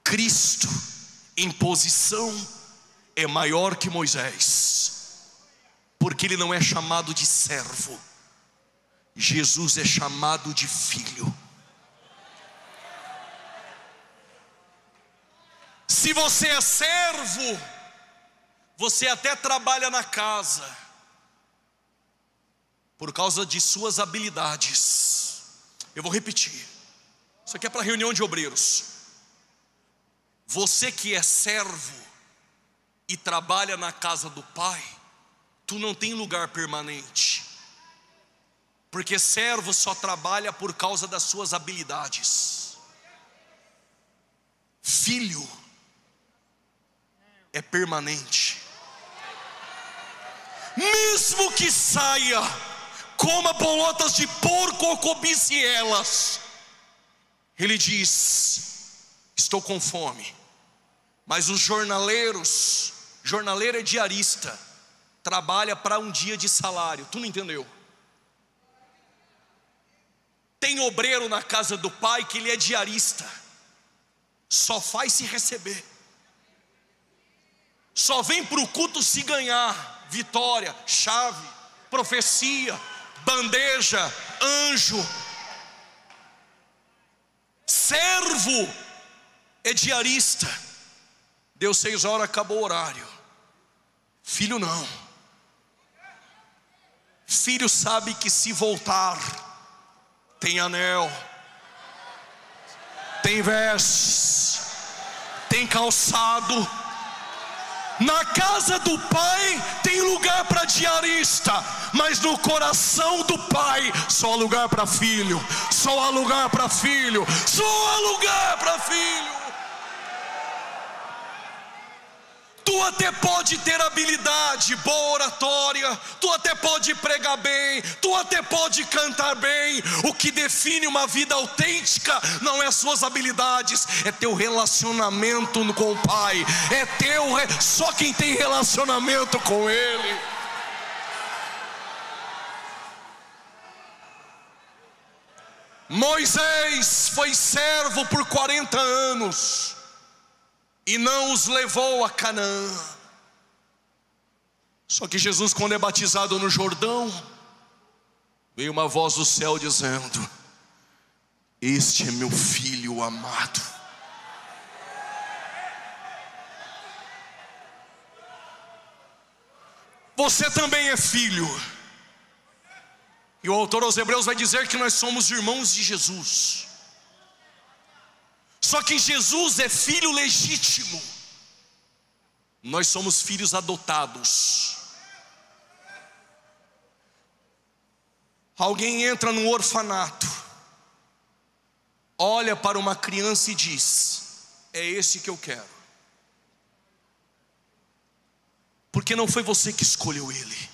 Cristo, em posição, é maior que Moisés, porque ele não é chamado de servo. Jesus é chamado de filho. Se você é servo, você até trabalha na casa por causa de suas habilidades. Eu vou repetir, isso aqui é para reunião de obreiros. Você que é servo e trabalha na casa do Pai, tu não tem lugar permanente, porque servo só trabalha por causa das suas habilidades. Filho é permanente. Mesmo que saia, coma bolotas de porco ou cobice elas, ele diz: estou com fome. Mas os jornaleiros, jornaleiro é diarista, trabalha para um dia de salário. Tu não entendeu? Tem obreiro na casa do Pai que ele é diarista, só faz se receber, só vem para o culto se ganhar vitória, chave, profecia, bandeja, anjo. Servo é diarista. Deu 6 horas, acabou o horário. Filho não. Filho sabe que se voltar, tem anel, tem vestes, tem calçado. Na casa do Pai tem lugar para diarista, mas no coração do Pai só há lugar para filho, só há lugar para filho, só há lugar para filho. Tu até pode ter habilidade, boa oratória, tu até pode pregar bem, tu até pode cantar bem. O que define uma vida autêntica não é as suas habilidades, é teu relacionamento com o Pai. Só quem tem relacionamento com Ele. Moisés foi servo por 40 anos e não os levou a Canaã. Só que Jesus, quando é batizado no Jordão, veio uma voz do céu dizendo: este é meu filho amado. Você também é filho. E o autor aos Hebreus vai dizer que nós somos irmãos de Jesus. Só que Jesus é filho legítimo, nós somos filhos adotados. Alguém entra num orfanato, olha para uma criança e diz: é esse que eu quero. Porque não foi você que escolheu ele.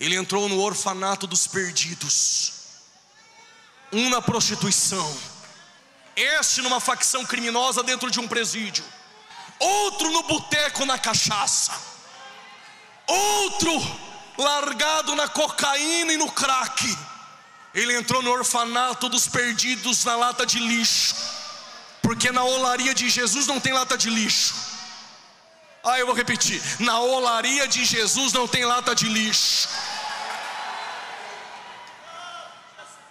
Ele entrou no orfanato dos perdidos, um na prostituição, este numa facção criminosa dentro de um presídio, outro no boteco na cachaça, outro largado na cocaína e no crack. Ele entrou no orfanato dos perdidos na lata de lixo, porque na olaria de Jesus não tem lata de lixo. Eu vou repetir: na olaria de Jesus não tem lata de lixo.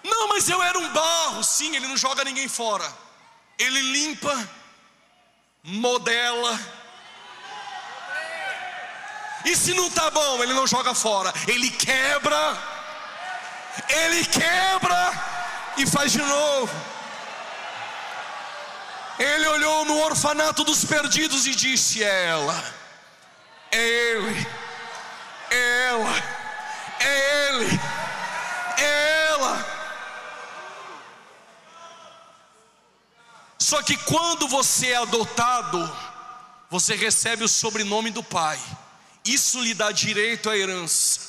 Não, mas eu era um barro. Sim, ele não joga ninguém fora. Ele limpa, modela. E se não tá bom, ele não joga fora. Ele quebra e faz de novo. Ele olhou no orfanato dos perdidos e disse: é ela, é ele, é ela, é ele, é ela. Só que quando você é adotado, você recebe o sobrenome do pai. Isso lhe dá direito à herança.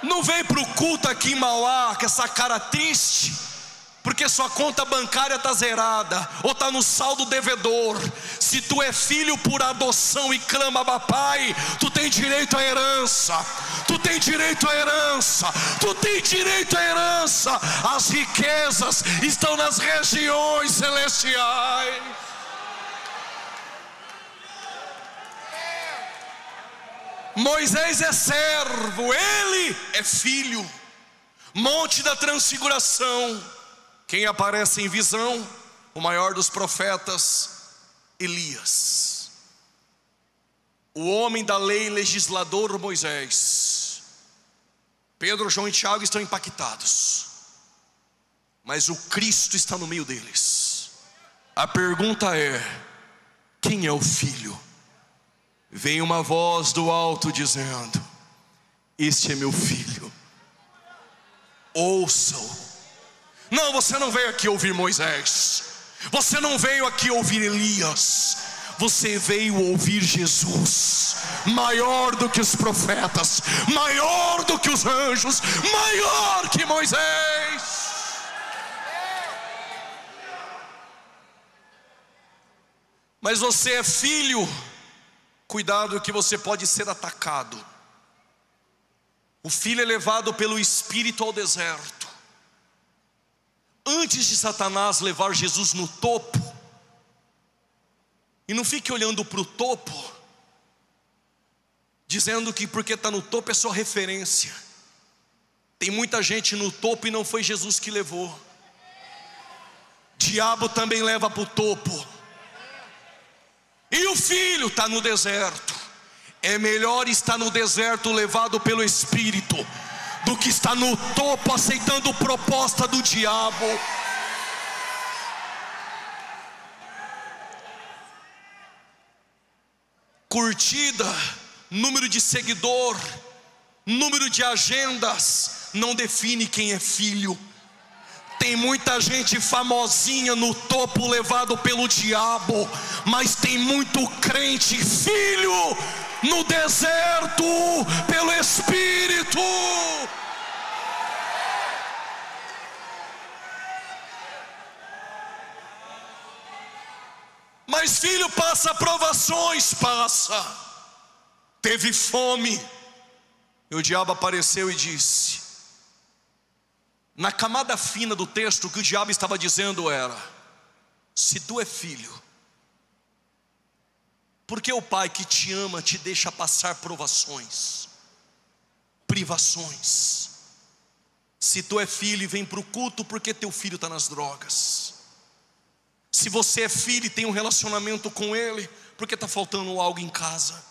Não vem para o culto aqui em Mauá com essa cara triste, porque sua conta bancária está zerada, ou está no saldo devedor. Se tu é filho por adoção e clama Abba Pai, tu tem direito à herança. Tu tem direito à herança. Tu tem direito à herança. As riquezas estão nas regiões celestiais. Moisés é servo, ele é filho. Monte da Transfiguração, quem aparece em visão? O maior dos profetas, Elias. O homem da lei, legislador Moisés. Pedro, João e Tiago estão impactados, mas o Cristo está no meio deles. A pergunta é: quem é o filho? Vem uma voz do alto dizendo: este é meu filho, ouçam. Não, você não veio aqui ouvir Moisés, você não veio aqui ouvir Elias, você veio ouvir Jesus, maior do que os profetas, maior do que os anjos, maior que Moisés. Mas você é filho, cuidado que você pode ser atacado. O filho é levado pelo Espírito ao deserto. Antes de Satanás levar Jesus no topo, e não fique olhando para o topo, dizendo que porque está no topo é só referência. Tem muita gente no topo e não foi Jesus que levou. Diabo também leva para o topo. E o filho está no deserto. É melhor estar no deserto levado pelo Espírito do que estar no topo aceitando proposta do diabo. Curtida, número de seguidor, número de agendas não define quem é filho. Tem muita gente famosinha no topo levado pelo diabo, mas tem muito crente filho no deserto pelo Espírito. Mas filho passa provações, passa. Teve fome, e o diabo apareceu e disse, na camada fina do texto, o que o diabo estava dizendo era: se tu é filho, por que o pai que te ama te deixa passar provações, privações? Se tu é filho e vem para o culto, porque teu filho está nas drogas? Se você é filho e tem um relacionamento com ele, porque está faltando algo em casa?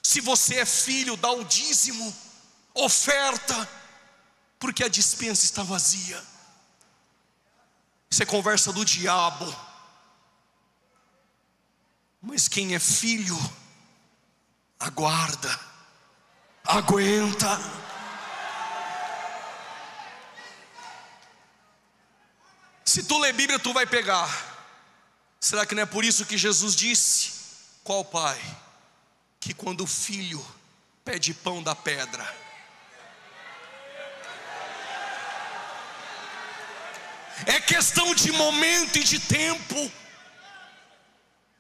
Se você é filho, dá o dízimo, oferta, porque a despensa está vazia. Isso é conversa do diabo. Mas quem é filho, aguarda. Aguenta. Se tu ler Bíblia, tu vai pegar. Será que não é por isso que Jesus disse: qual pai que quando o filho pede pão da pedra? É questão de momento e de tempo.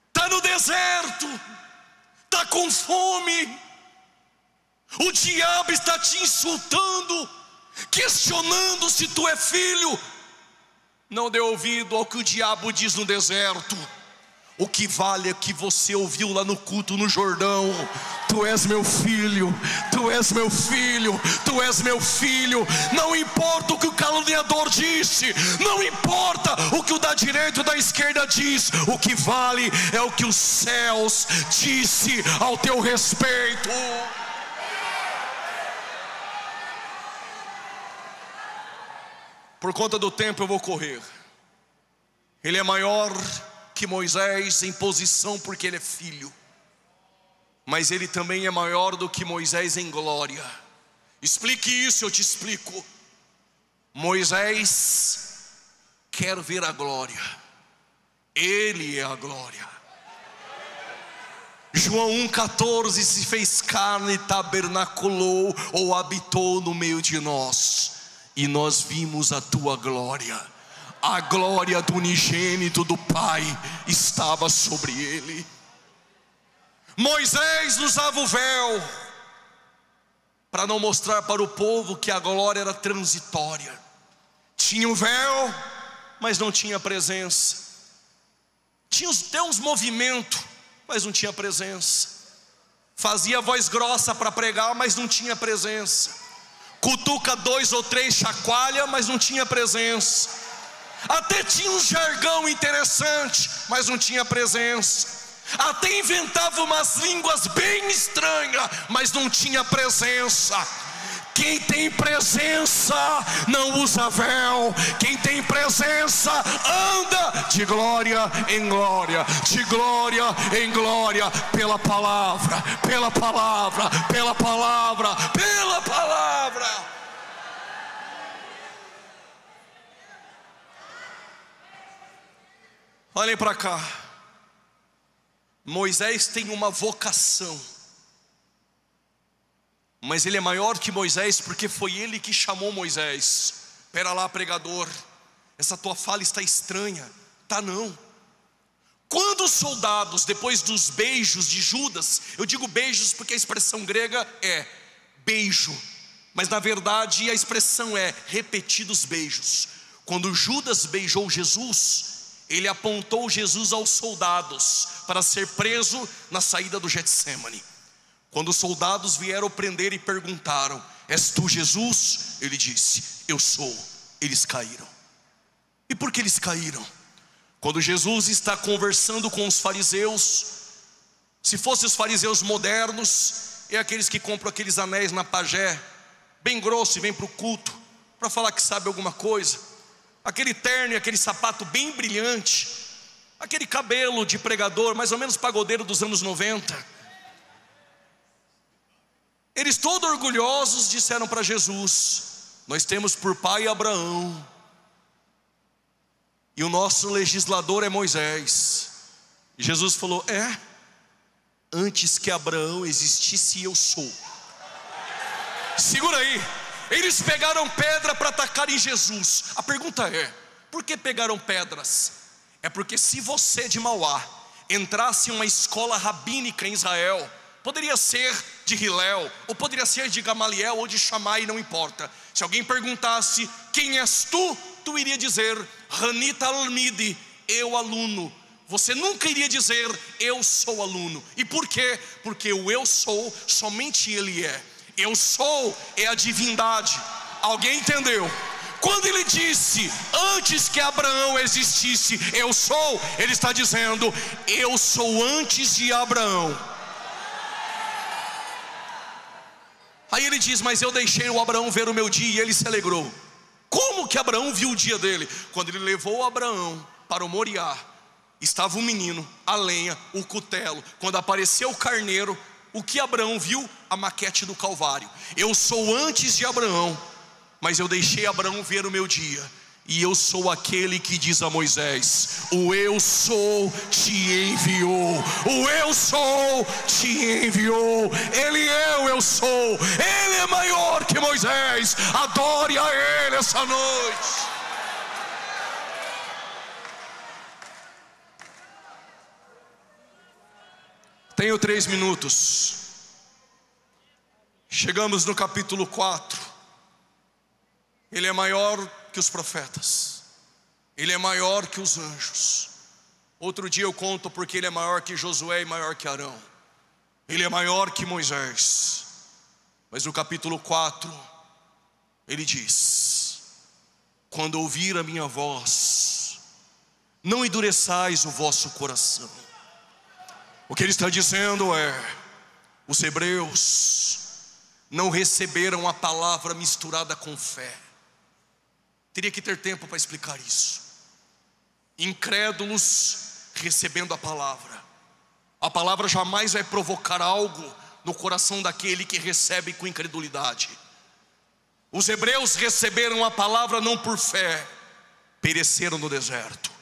Está no deserto, está com fome, o diabo está te insultando, questionando se tu é filho. Não dê ouvido ao que o diabo diz no deserto. O que vale é que você ouviu lá no culto no Jordão: tu és meu filho, tu és meu filho, tu és meu filho. Não importa o que o caluniador disse, não importa o que o da direita ou da esquerda diz, o que vale é o que os céus disse ao teu respeito. Por conta do tempo eu vou correr. Ele é maior que Moisés em posição porque ele é filho, mas ele também é maior do que Moisés em glória. Explique isso, eu te explico. Moisés quer ver a glória, ele é a glória. João 1,14: se fez carne, tabernaculou ou habitou no meio de nós, e nós vimos a tua glória. A glória do unigênito do Pai estava sobre ele. Moisés usava o véu para não mostrar para o povo que a glória era transitória. Tinha o véu, mas não tinha presença. Tinha até uns movimentos, mas não tinha presença. Fazia voz grossa para pregar, mas não tinha presença. Cutuca 2 ou 3, chacoalha, mas não tinha presença. Até tinha um jargão interessante, mas não tinha presença. Até inventava umas línguas bem estranhas, mas não tinha presença. Quem tem presença não usa véu. Quem tem presença anda de glória em glória, de glória em glória, pela palavra, pela palavra, pela palavra, pela palavra. Olhem para cá. Moisés tem uma vocação, mas ele é maior que Moisés porque foi ele que chamou Moisés. Pera lá, pregador, essa tua fala está estranha. Tá não. Quando os soldados, depois dos beijos de Judas, eu digo beijos porque a expressão grega é beijo, mas na verdade a expressão é repetidos beijos. Quando Judas beijou Jesus, ele apontou Jesus aos soldados para ser preso na saída do Getsemane. Quando os soldados vieram prender e perguntaram: és tu Jesus? Ele disse: eu sou. Eles caíram. E por que eles caíram? Quando Jesus está conversando com os fariseus, se fossem os fariseus modernos, é aqueles que compram aqueles anéis na pajé, bem grosso, e vem para o culto para falar que sabe alguma coisa. Aquele terno e aquele sapato bem brilhante, aquele cabelo de pregador, mais ou menos pagodeiro dos anos 90. Eles todos orgulhosos disseram para Jesus: nós temos por pai Abraão, e o nosso legislador é Moisés. E Jesus falou: antes que Abraão existisse, eu sou. Segura aí. Eles pegaram pedra para atacar em Jesus. A pergunta é: por que pegaram pedras? É porque se você de Mauá entrasse em uma escola rabínica em Israel, poderia ser de Hillel, ou poderia ser de Gamaliel ou de Shammai, não importa. Se alguém perguntasse: quem és tu? Tu iria dizer: Hanita Almidi, eu aluno. Você nunca iria dizer: eu sou aluno. E por quê? Porque o eu sou, somente ele é. Eu sou é a divindade. Alguém entendeu? Quando ele disse: antes que Abraão existisse, eu sou, ele está dizendo: eu sou antes de Abraão. Aí ele diz: mas eu deixei o Abraão ver o meu dia e ele se alegrou. Como que Abraão viu o dia dele? Quando ele levou Abraão para o Moriá, estava o menino, a lenha, o cutelo. Quando apareceu o carneiro, O que Abraão viu? A maquete do Calvário. Eu sou antes de Abraão, mas eu deixei Abraão ver o meu dia. E eu sou aquele que diz a Moisés: o eu sou te enviou. O eu sou te enviou. Ele é o eu sou. Ele é maior que Moisés. Adore a Ele essa noite. Tenho 3 minutos. Chegamos no capítulo 4. Ele é maior que os profetas. Ele é maior que os anjos. Outro dia eu conto porque ele é maior que Josué e maior que Arão. Ele é maior que Moisés. Mas no capítulo 4 ele diz: quando ouvir a minha voz, não endureçais o vosso coração. O que ele está dizendo é: os hebreus não receberam a palavra misturada com fé. Teria que ter tempo para explicar isso. Incrédulos recebendo a palavra. A palavra jamais vai provocar algo no coração daquele que recebe com incredulidade. Os hebreus receberam a palavra não por fé, pereceram no deserto.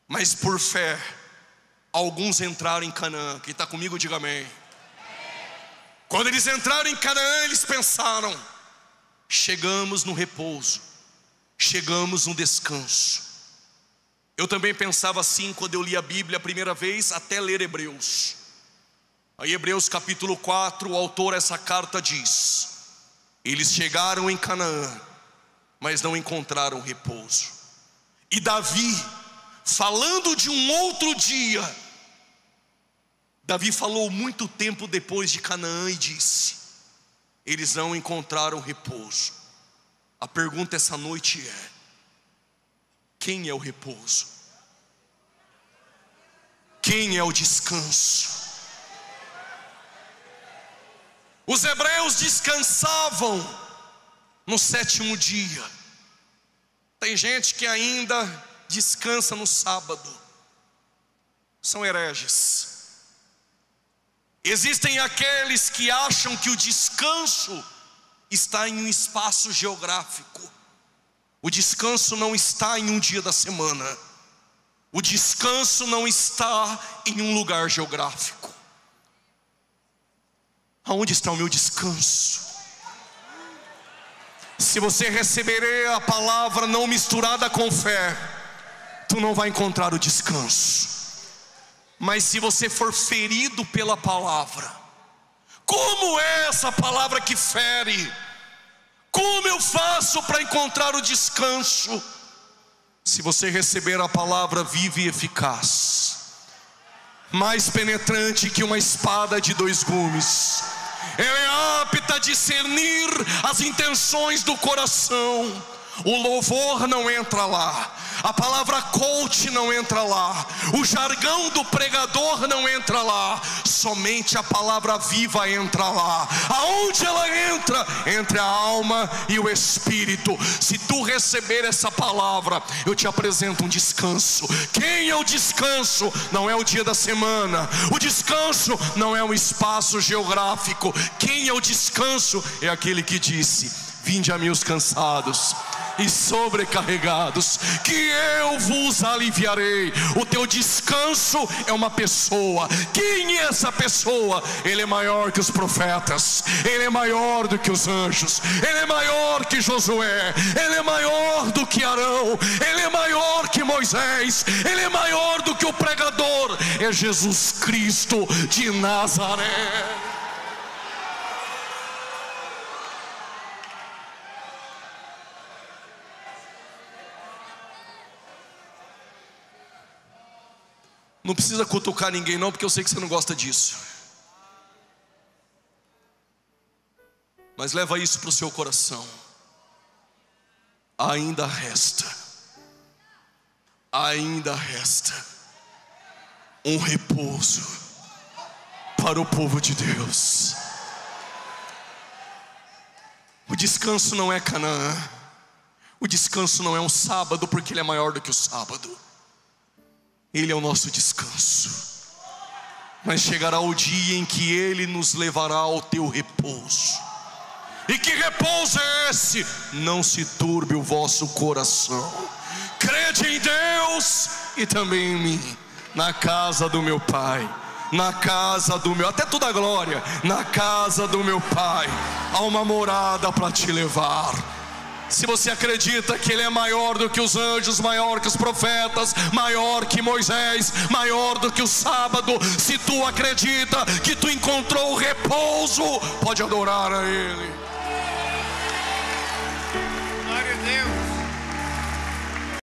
Mas por fé, alguns entraram em Canaã. Quem está comigo, diga amém. Quando eles entraram em Canaã, eles pensaram: chegamos no repouso, chegamos no descanso. Eu também pensava assim quando eu li a Bíblia a primeira vez, até ler Hebreus. Aí Hebreus capítulo 4, o autor dessa carta diz: eles chegaram em Canaã, mas não encontraram repouso. E Davi, falando de um outro dia, Davi falou muito tempo depois de Canaã e disse: eles não encontraram repouso. A pergunta essa noite é: quem é o repouso? Quem é o descanso? Os hebreus descansavam no 7º dia. Tem gente que ainda descansa no sábado. São hereges. Existem aqueles que acham que o descanso está em um espaço geográfico. O descanso não está em um dia da semana. O descanso não está em um lugar geográfico. Aonde está o meu descanso? Se você receber a palavra não misturada com fé, tu não vai encontrar o descanso. Mas se você for ferido pela palavra, como é essa palavra que fere? Como eu faço para encontrar o descanso? Se você receber a palavra viva e eficaz, mais penetrante que uma espada de 2 gumes, ela é apta a discernir as intenções do coração. O louvor não entra lá, a palavra coach não entra lá, o jargão do pregador não entra lá, somente a palavra viva entra lá. Aonde ela entra? Entre a alma e o espírito. Se tu receber essa palavra, eu te apresento um descanso. Quem é o descanso? Não é o dia da semana. O descanso não é um espaço geográfico. Quem é o descanso? É aquele que disse: vinde a mim os cansados e sobrecarregados, que eu vos aliviarei. O teu descanso é uma pessoa. Quem é essa pessoa? Ele é maior que os profetas, ele é maior do que os anjos, ele é maior que Josué, ele é maior do que Arão, ele é maior que Moisés, ele é maior do que o pregador. É Jesus Cristo de Nazaré. Não precisa cutucar ninguém não, porque eu sei que você não gosta disso. Mas leva isso para o seu coração. Ainda resta um repouso para o povo de Deus. O descanso não é Canaã. O descanso não é um sábado, porque ele é maior do que o sábado. Ele é o nosso descanso. mas chegará o dia em que Ele nos levará ao teu repouso. E que repouso é esse? Não se turbe o vosso coração. Crede em Deus e também em mim. Na casa do meu Pai, na casa do meu, até toda a glória, na casa do meu Pai há uma morada para te levar. Se você acredita que Ele é maior do que os anjos, maior que os profetas, maior que Moisés, maior do que o sábado, se tu acredita que tu encontrou o repouso, pode adorar a Ele. Glória a Deus.